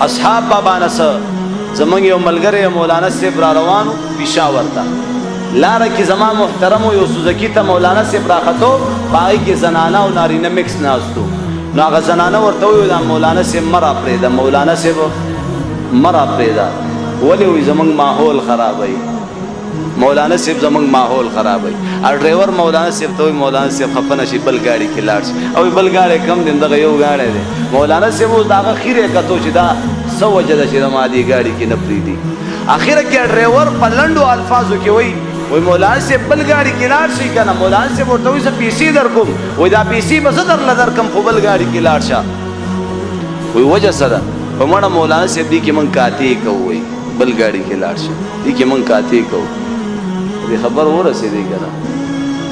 اصحاب بابا نس زمنګ یو ملګری مولانا صاحب را روانو پېښور ته لاره کې زما محترم یو سوزکی ته مولانا صاحب راختو پای کې زنانه او نارینه مکس ناستو نو هغه زنانه ورته ویل دا مولانا صاحب مرا پرېږده مولانا صاحب مرا پرېږده ولې وایي زموږ ماحول خرابوي مولانا صاحب زموږ ماحول خرابوي او ډرایور مولانا صاحب ته وایي مولانا صاحب خفه نه شي بل ګاډي کې لاړ شي او بل ګاډی کم دی دغه یو ګاډی دی مولانا صاحب اوس د هغه خیرې کتو چې دا څه وجه ده چې د ما دې ګاډي کې نه پرېږدي اخره کې ډرایور په لنډو الفاظو کې وایي وای مولانا صاحب بل ګاډي کې لاړ شي که نه مولانا صاحب ورته وایي زه پیسې درکوم وایي دا پیسې به زه درله درکړم خو بل ګاډي کې لاړ شه وایي وجه څه ده په مړه مولانا صاحب دې کې موږ کاتې کوو وایي بل ګاډي کې لاړ شه دې کې موږ کاتې کوو دې خبر ورسېدی که نه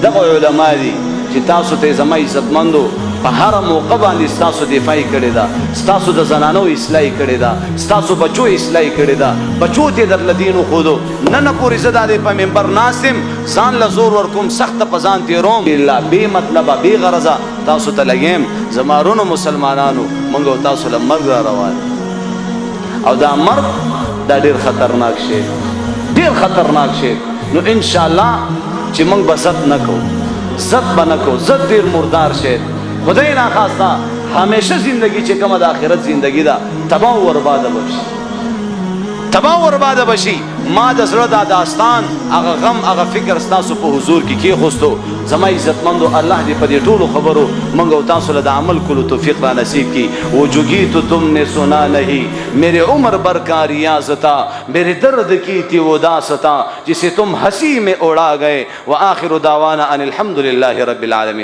دغه علما دي چې تاسو ته زما عزتمندو په هره موقع باندې ستاسو دفاعي کړې ده ستاسو د زنانو اصلاحي کړې ده ستاسو بچو اصلاحي کړې ده بچو ته درله دین وښودو نن پورې زه دا دی په منبر ناست یم ځان له زور ورکوم سخته په ځان تېروم الا بې مطلبه بې غرضه تاسو ته لګیم زما رونو مسلمانانو موږ او تاسو له مرګ را روان او دا مرګ دا ډېر خطرناک شی ډېر خطرناک شی نو انشاءالله چې موږ به زد نه کوو زد به نه کوو زد ډېر مردار شی خدای ناخواسته همیشه زندگی چې کومه د آخرت زندگی ده تباه و برباده بشي تباه و برباده بشي ما د زړه دا داستان هغه غم هغه فکر ستاسو په حضور کې کېښوستو زما عزتمندو الله دې په دې ټولو خبرو موږ او تاسو له د عمل کولو توفیق را نصیب کړي وہ جو گیت تم نے سنا نہیں میرے عمر بھر کا ریاض تھا میرے درد کی تھی وہ داستاں جسے تم ہنسی میں اڑا گئے وآخر دعوانا ان الحمد للہ رب العالمین